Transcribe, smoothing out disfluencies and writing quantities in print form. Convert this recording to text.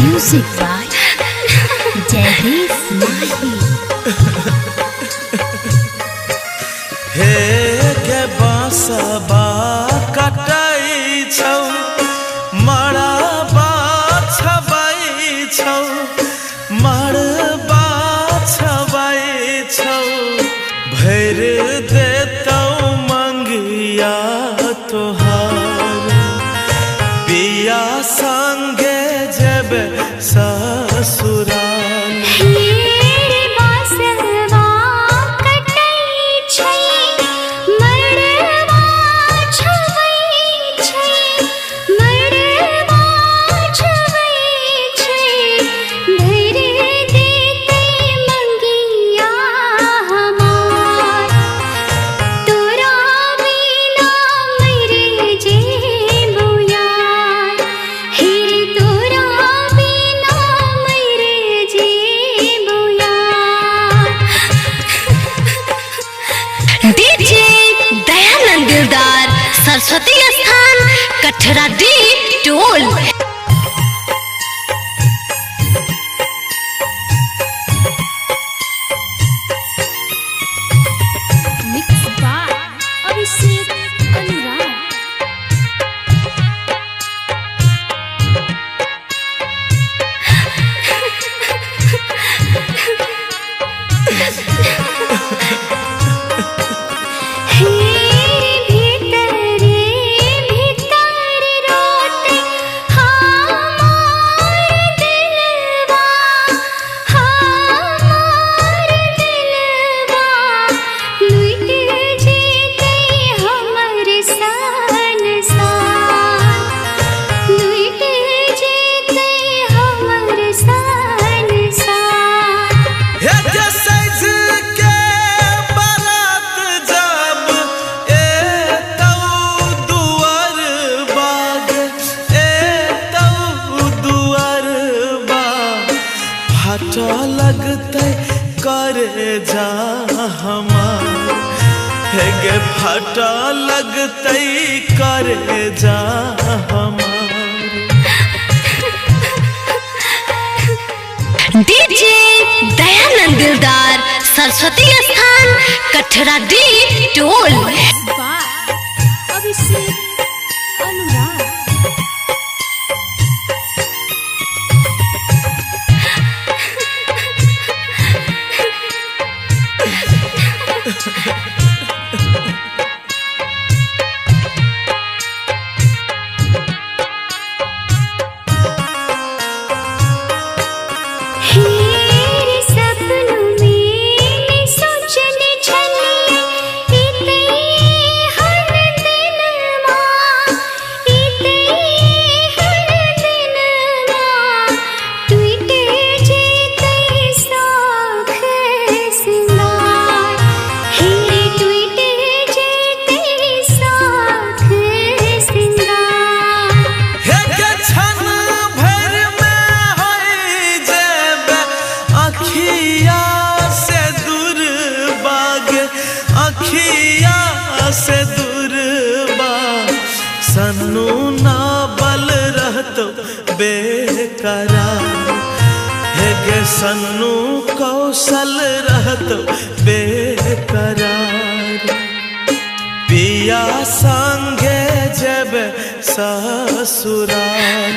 Music by Maithili. हे के बांसबा कटाई छौ मड़बा छबाई छौ मड़बा छबाई छौ भर देतौ मंगिया तोहार बिया संगे जेबे ससुराल सरस्वती स्थान कठरा डी टोल। Mix by Abhishek Anurag. फाटा लगते करे जा हमार हेगे फाटा लगते करे जा हमार। डीजे दयानंद दिलदार सरस्वती स्थान कठरा डी टोल। अभिषेक अनुराग। से दूर बा सन्नू ना बल रहतो बेकरार हेगे सन्नू कौशल रहतो बेकरार पिया संगे जब ससुराल।